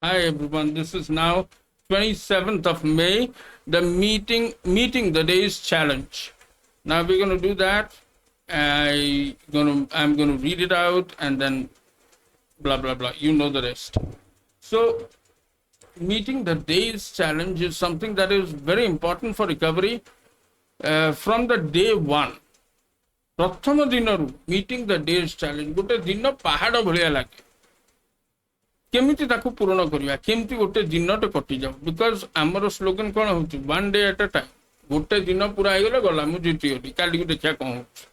Hi everyone, this is now 27th of May, the meeting the days challenge. Now we're going to do that. I'm going to read it out and then blah blah blah. You know the rest. So meeting the days challenge is something that is very important for recovery from the day one. ପ୍ରଥମ ଦିନରୁ meeting the days challenge ଗୋଟେ ଦିନ ପାହାଡ଼ ଭଳିଆ ଲାଗେ କେମିତି ତାକୁ ପୂରଣ କରିବା କେମିତି ଗୋଟେ ଦିନଟେ କଟିଯାଉ ବିକଜ ଆମର ସ୍ଲୋଗାନ କ'ଣ ହେଉଛି 1 day at a time ଗୋଟେ ଦିନ ପୁରା ହେଇଗଲେ ଗଲା ମୁଁ ଜିତିଗଲି କାଲିକୁ ଦେଖିବା କ'ଣ ହେଉଛି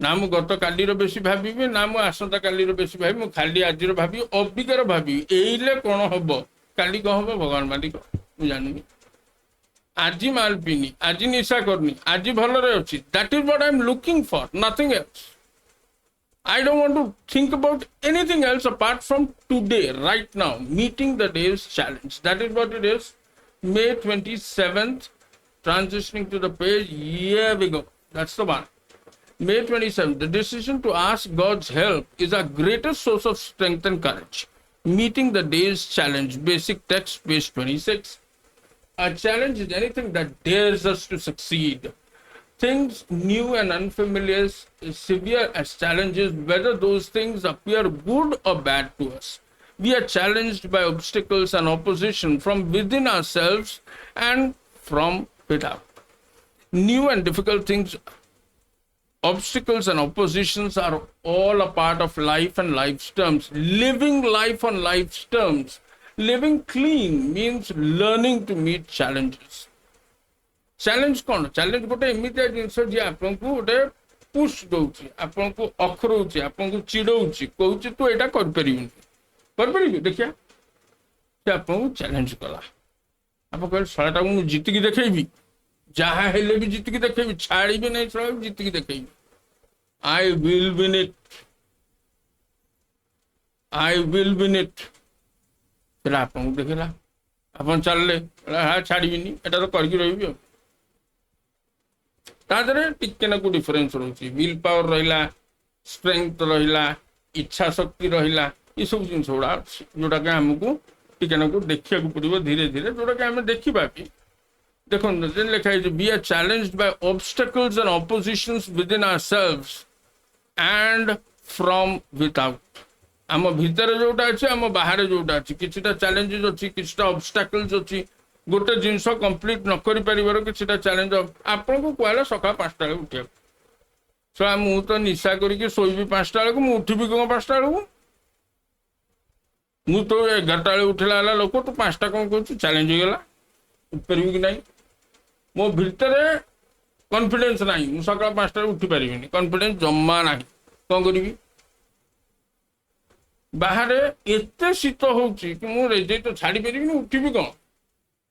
ନା ମୁଁ ଗତ କାଲିର ବେଶୀ ଭାବିବି ନା ମୁଁ ଆସନ୍ତା କାଲିର ବେଶୀ ଭାବିବି ମୁଁ ଖାଲି ଆଜିର ଭାବିବି ଅବିକାର ଭାବିବି ଏଇଲେ କ'ଣ ହବ କାଲି କ'ଣ ହବ ଭଗବାନ ମାଲିକ ମୁଁ ଜାଣିନି ଆଜି ମାଲ ପିନି ଆଜି ନିଶା କରନି ଆଜି ଭଲରେ ଅଛି that is what I am looking for, nothing else. I don't want to think about anything else apart from today, right now, meeting the day's challenge. That is what it is. May 27th, transitioning to the page. Here we go. That's the one. May 27th, the decision to ask God's help is our greatest source of strength and courage. Meeting the day's challenge. Basic text, page 26. A challenge is anything that dares us to succeed. Things new and unfamiliar, severe as challenges, whether those things appear good or bad to us. We are challenged by obstacles and opposition from within ourselves and from without. New and difficult things, obstacles and oppositions are all a part of life and life's terms. Living life on life's terms. Living clean means learning to meet challenges. Challenge कौन challenge गोटे एमितिया जिनस जे आपन को गोटे push दउची आपन को अखरउची आपन को चिडउची कहउची तू एटा कर परिबी देखिया से आपन को चैलेंज कला आप कहल सळाटा मु जीत की देखैबी जहा हेले भी जीत की देखैबी छाड़ी भी नहीं सळा जीत की देखैबी आई विल विन इट फिर आपन देखला आपन चलले हा छाड़ीबिनी एटा तो करकी रहिबी तादरे टिके ना को डिफरेंस रहउची विल पावर रहिला स्ट्रेंथ रहिला इच्छा शक्ति रहिला ई सब जिन छोड़ा जोटा के हमकु टिके ना को देखिया को पड़िबो धीरे धीरे जोटा के हम देखिबा कि देखो जेन लिखा है we are challenged by obstacles and oppositions within ourselves and from without आम भितर जोटा अच्छे आम बाहर जोटा अच्छी किछिटा चैलेंजेस अच्छी किछिटा ऑब्स्टेकल्स अच्छी गोटे जिनस कंप्लीट न करि परिबार किछिटा चैलेंज आपन को कहला सकाळ 5टा बेले उठिया सो मु तो निशा करिके सोइबी 5टा बेले मु उठिबी कोन 5टा बेले मु तो 11टा बेले उठला वाला लोक तो 5टा कोन कहू चैलेंज हो गेला उठिपरिबी कि नहीं मो भितर कॉन्फिडेंस नहीं मु सकाळ 5टा उठी परिबिनी कॉन्फिडेंस जम्मा नहीं कोन करिबी बाहर एते शीत होउची कि मु रेजे तो छाड़ी परिबिनी उठिबी कोन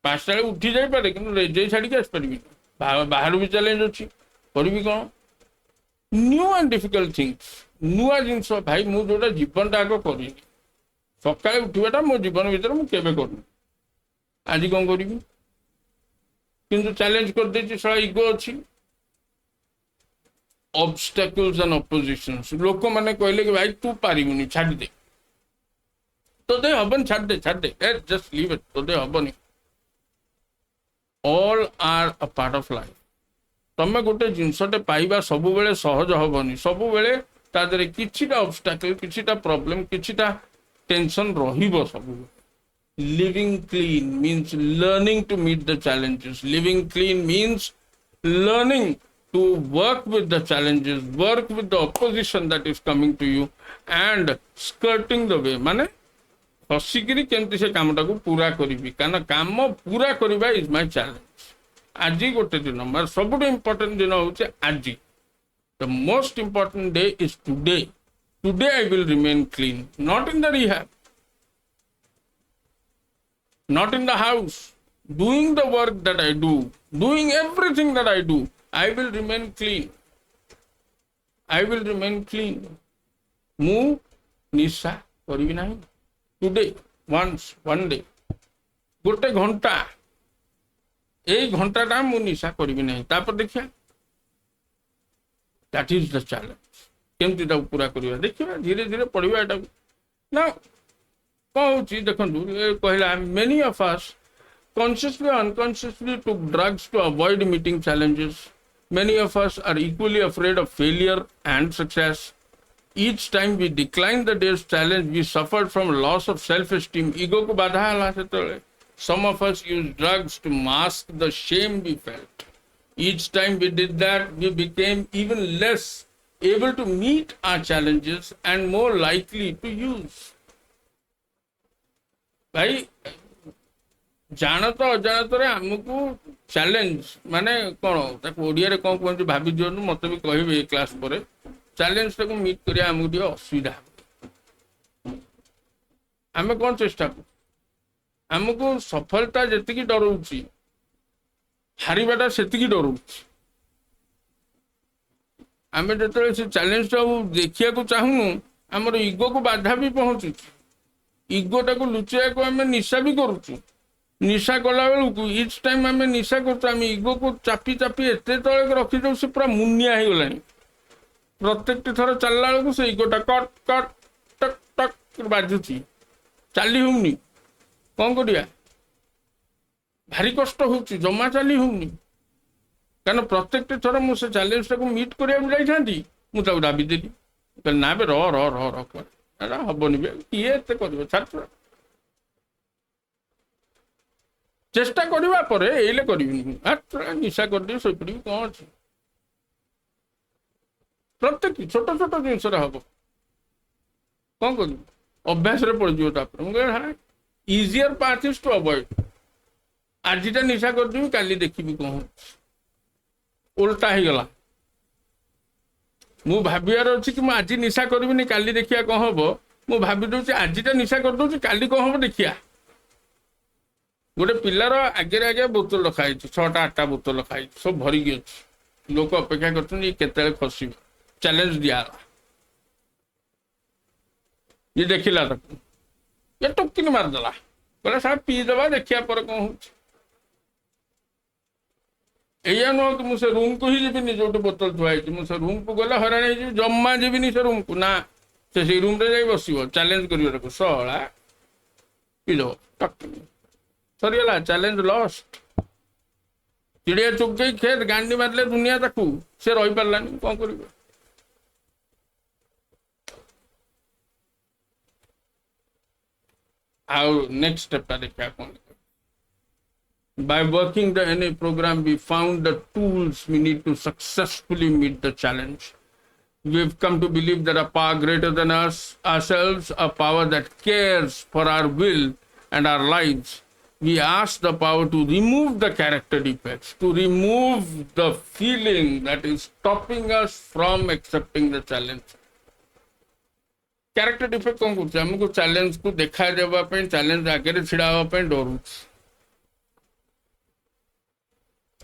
5टा बेले उठी जाई पारे कि रेजे छाड़ी के आस परिबी बाहर भी चैलेंज अच्छी करिबी कोन न्यू एंड डिफिकल्ट थिंग्स नुआ जिनस भाई मु जोटा जीवन आग करी सकाळे उठिबाटा मो जीवन भीतर मु केबे करनी आज कोन करिबी किंतु चैलेंज कर देछि सळा इगो अच्छी ऑब्स्टेकल्स एंड ऑपोजिशंस लोक माने कहले कि भाई तू पारिबुनी छाड़ी दे तो दे हबन छाड़ दे जस्ट लीव इट तो दे हबनी all are a part of life तमे गोटे जिनसटे पाइबा सब बेले सहज हबनी सब बेले ता देरे किछिटा ऑब्स्टेकल किछिटा प्रॉब्लम किछिटा टेंशन रहिबो सब living clean means learning to meet the challenges. Living clean means learning to work with the challenges, work with the opposition that is coming to you and skirting the way माने हसिकरी केमती से कामटा को पूरा करिबी काना काम पूरा करिबा इज माय चैलेंज आज गोटे दिन मार सबुठ इंपोर्टेंट दिन होचे आज the most important day is today I will remain clean, not in the rehab, not in the house, doing the work that I do, doing everything that I do, I will remain clean. I will remain clean. Mu nisha karibi nahi. Today, one day. गोटे घंटा এই ঘন্টাটা মু নিশা করিবি নাই তারপর দেখিয়া that is the challenge কেমতি তা পুরা করিবা দেখিবা ধীরে ধীরে পড়িবা এটা না कौन होची देखंतु ए कहला many of us consciously or unconsciously took drugs to avoid meeting challenges. Many of us are equally afraid of failure and success. Each time we declined the day's challenge, we suffered from loss of self-esteem. Ego को बाधा आला सेतले. Some of us used drugs to mask the shame we felt. Each time we did that, we became even less able to meet our challenges and more likely to use. भाई जानत अजाणत आमको challenge माने कौन ओडिया कौन कहते भाभी दिखाँ मत भी कहे क्लास पर चैलेंज टाक मीट करा आमको असुविधा आम कौन चेष्टा कर आमको सफलता जी डराऊँ हारवाटा से डराऊँ आम जो से चैलेंज देखा चाहूँ आमर इगो को बाधा भी पहुँचुच इगोटा को लुचाया को आम निशा भी करुचु निशा कला बेलू इच टाइम आम निशा कर इगो को चापी चापी एत तले रखीदे से पूरा मुनिया हो गला प्रत्येक थर चलला बेलू से इगोटा कट कट टक टक बाजुची चली होनी कौन करिया भारी कष्ट हो जमा चली होनी कारण प्रत्येक थर मुझे चैलेंज टाक मीट करा जाती मुझे दाबीदेली ना बे रह रह रह रह कर हबनी किए एत कर छात्र चेष्टा करवा पर एले करी निशा करदे शोपड़ी कौन अच्छे प्रत्येक छोट छोट जिनस हम कौन कर अभ्यास पड़ मुझे हाँ easier path is to avoid आजिटा निशा करदेवी काली देखी कौन उल्टा हो गला मु भाबार अच्छी कि आज निशा करी काली देखिया कौन हम मु भाभी दूसरी आजिटा निशा करदे काली कौन हम देखिया गोटे पिलार आगे आगे बोतल रखाई 6टा 8टा बोतल रखाई सब भरिकी अच्छे लोक अपेक्षा करते खसब चैलेंज दिगला ये देखला तक ये टुकिन मारदेला कहला साहब पीदेवा देखिया पर कौन हो नुह कि मुझे रूम को ही जीवन जो बोतल थुआई मुझे रूम को गला हराण जमा जीवन से रूम को ना से रूम रे बस चैलेंज कर सला पीदेव टक सरीगला चैलेंज लॉस्ट चिड़िया चुप गई खेत गांडी मारले दुनिया ताकू से रही पारानी कौन कर नेक्स्ट स्टेप देखा कौन by working the NA program we found the tools we need to successfully meet the challenge. We've come to believe that a power greater than us ourselves, a power that cares for our will and our lives. We ask the power to remove the character defects, to remove the feeling that is stopping us from accepting the challenge. Character defect कौन करते हमको challenge को देखा जावाई challenge आगे छिड़ा डरू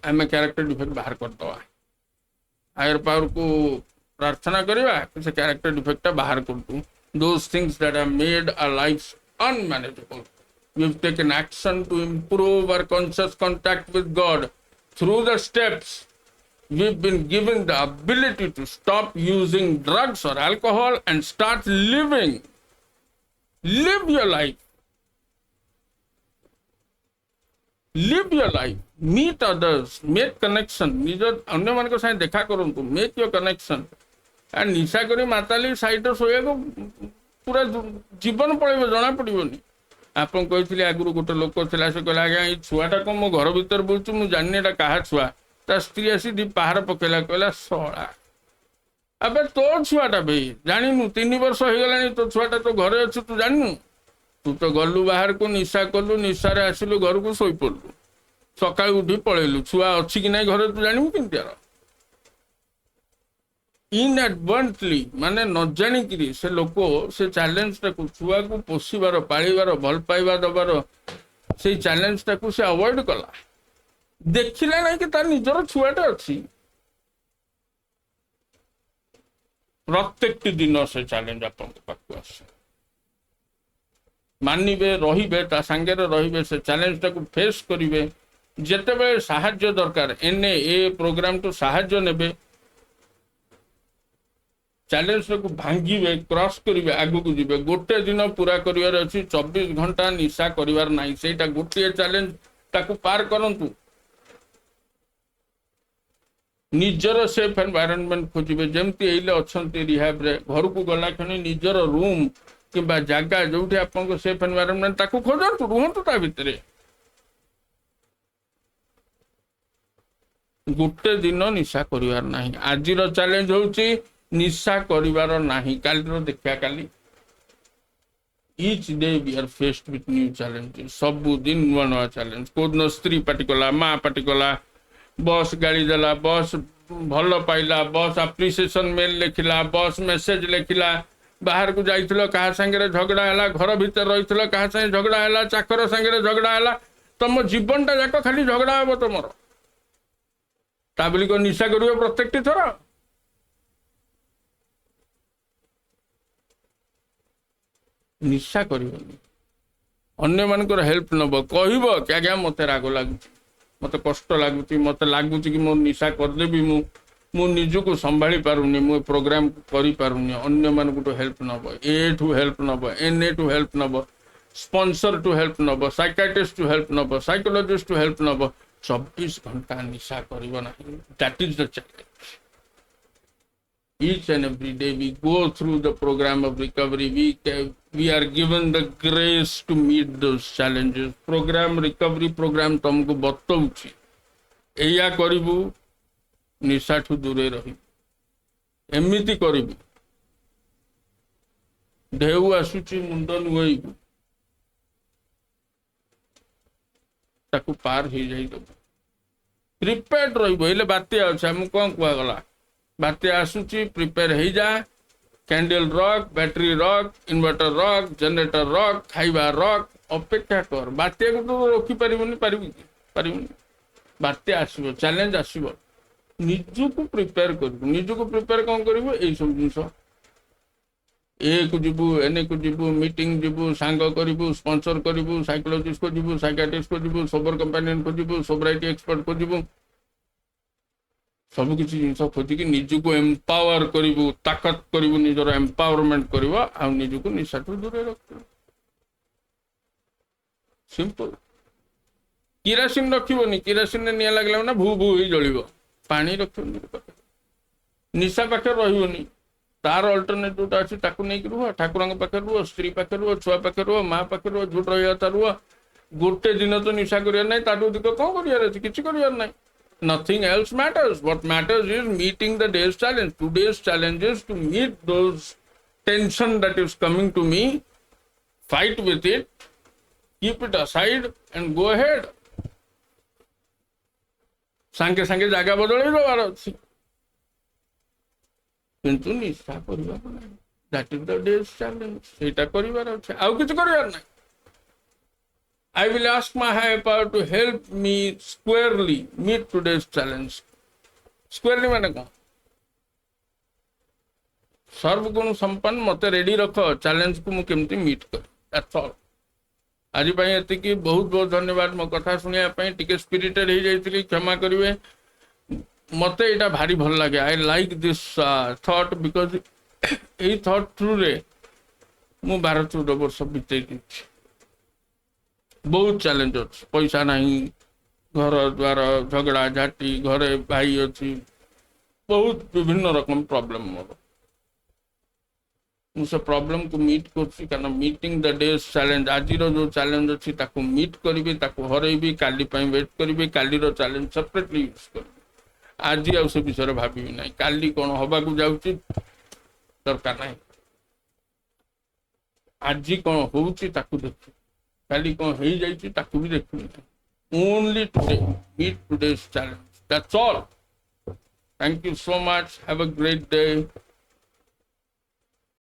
आम character defect बाहर करदे हायर पावर को प्रार्थना करवा से कैरेक्टर डिफेक्ट बाहर कर दूँ those things that have made our lifes unmanageable we've taken action to improve our conscious contact with God. Through the steps, we've been given the ability to stop using drugs or alcohol and start living. Live your life. Live your life. Meet others. Make connection. निज अन्य मान को साथ देखा करूँ make your connection. and निशा करी Matali side Shoya को पूरा जीवन पड़े जना पड़ोनी आप कही आगुरी गोटे लोक था से कहला आज्ञा ये छुआटा कौन मो घर भर बुलूँ मुझे जानी एटा क्या छुआ ता स्त्री आसी दी पहाड़ पकेला कहला शला अब तो छुआटा भाई जानू 3 वर्ष हो गला तो छुआटा तो घरे अच्छु तू जानू तू तो गलु बाहर को निशा कलु निशारे आसिलु घर को शोई पड़लु सका उठी पलैलु छुआ अच्छी कि ना घर तू जानू केमती इनएडवर्टली माने न जाणिकी से लोक से चैलेंज टाक छुआ को पोषिबार पालिबार भल पाइबा दबार से चैलेंज टाक से अवॉइड कला देखिला ना कि तार निजर छुआटे अच्छी प्रत्येक दिन से चैलेंज आप आस मानवे रे सांगे रे से चैलेंज टाक फेस करेंगे जिते साहाय्य दरकार एने ए प्रोग्राम तो साहाय्य नेबे चैलेंज को भांगे क्रॉस करेंगे आगु को जीवे गोटे दिन पूरा करिवार अछि 24 घंटा निशा करिवार नाही सेटा गोटे चैलेंज ताकू पार करंतु निजर सेफ एनवायरनमेंट खोजिबे जेमती एले अछंती रिहैब रे घर को गला खनि निजर रूम किबा जागा जोठी आपन सेफ एनवायरनमेंट ताकू खोजंतु रुहंतु ता भितरे गोटे दिन निशा करिवार नाही आजिर चैलेंज होउची निशा करिवार नाही कालीर देखिया काली each day we are faced with new challenges सब दिन नुआ नुआ चैलेंज कोन स्त्री पाटिकला मां पाटिकला बस गाड़ी देला बस भल पाइला बस एप्रिसिएशन मेल लिखिला बस मेसेज लिखिला बाहर को जाइथिलो कहा संगे झगड़ा हैला घर भीतर रहिथिलो कहा संगे झगड़ा हैला चाकर संगे झगड़ा हैला तुम जीवनटा जाक खाली झगड़ा हेबो तुमरो ता बोली को निशा करियो प्रत्येकटी थर निशा करियोनी अन्य मानकर हेल्प नब कहब क्या क्या मत राग लगुच मत कष्ट लगुच मत लगुच कि मो निशा करदेवी मु निजको संभाली पारुनी मु प्रोग्राम करि पारुनी अन्य मानकु हेल्प नब ए टू हेल्प नब एन ए टू हेल्प नब स्पॉन्सर टू हेल्प नब साइकियाट्रिस्ट टू हेल्प नब साइकोलॉजिस्ट टू हेल्प नब 24 घंटा निशा करिवो नाही that is the challenge each and every day we go through the program of recovery we are given the grace to meet those challenges program recovery program तुमको बतौछि एया करिवु निशा ठु दूरे रही एमिति करिवु ढेउ आसुची मुंड नुइबु ताकू पार ही जाई दो प्रिपेयर्ड रहिबो एले बाते अछि हम कोन कुआ गला बाते आसुची प्रिपेयर हो जा कैंडल रख बैटरी रख इन्वर्टर रख जनरेटर रख खाइबा रख अपेक्षा कर बाते को तो रखी पारिबनी बाते आसीबो चैलेंज आसीबो निजु को प्रिपेयर करबो निजु को प्रिपेयर कोन करबो एई सब जिंस ए को जिबु एने को जिबु मीटिंग जिबु सांग करबो स्पॉन्सर करबो साइकोलॉजिस्ट को जिबु साइकियाट्रिस्ट को जिबु सोबर कंपेनियन को जिबु सोब्राइटी एक्सपर्ट को जिबु सब किसी जिन खोजिकी निजको एम्पावर करू ताकत करू निजर एम्पावरमेंट कर निजको निशा दूर रख सिंपल किरासिन रखनी किरासिन निया लगला ना भू भू ही जल पानी रख निशा पाखे रही तार अल्टरनेटिव अच्छी नहीं रुह ठाकुर पाखे रुह स्त्री पाखे रुह छुआ पाखे रुह माँ पाखे रुह झूठ रहा रुह गोटे दिन तो निशा करार ताठू अधिक कौन कर किसी कर nothing else matters. What matters is meeting the day's challenge. Today's challenge is to meet those tension that is coming to me, fight with it, keep it aside and go ahead. सांगे सांगे जागा बदल देवार अच्छी किंतु निशा करिवार नाही that is the days challenge सेटा करिवार अच्छे आउ किछ करिवार नाही I will ask my higher power to help me squarely meet today's challenge. Squarely माने कौन? सर्वगुण संपन्न मते रेडी रख चैलेंज को मु केमती मीट कर. That's all. आज पाई एति की बहुत बहुत धन्यवाद मो कथा सुनिया पाई टिके स्पिरिटेड हे जाइतली क्षमा करिवे मते एटा भारी भल लागे. I like this thought because A thought through रे मु 12-14 वर्ष बितेई दिछि बहुत चैलेंज अच्छे पैसा नहीं घर द्वार झगड़ा झाटी घरे भाई अच्छी बहुत विभिन्न रकम प्रॉब्लम मोर से प्रॉब्लम को मीट कर मीटिंग द डेज चैलेंज आज जो चैलेंज अच्छी ताको मीट करी ताको हरैबी काली पाई वेट करी काली चैलेंज सेपरेटली यूज कर आज आ से विषय भावी ना काली कौन हवा को जाऊँगी दरकार ना आज कौन होउची ताको देखी काली कौन हो जाइए ताकू भी देखनी only today meet today's challenge that's all thank you so much have a great day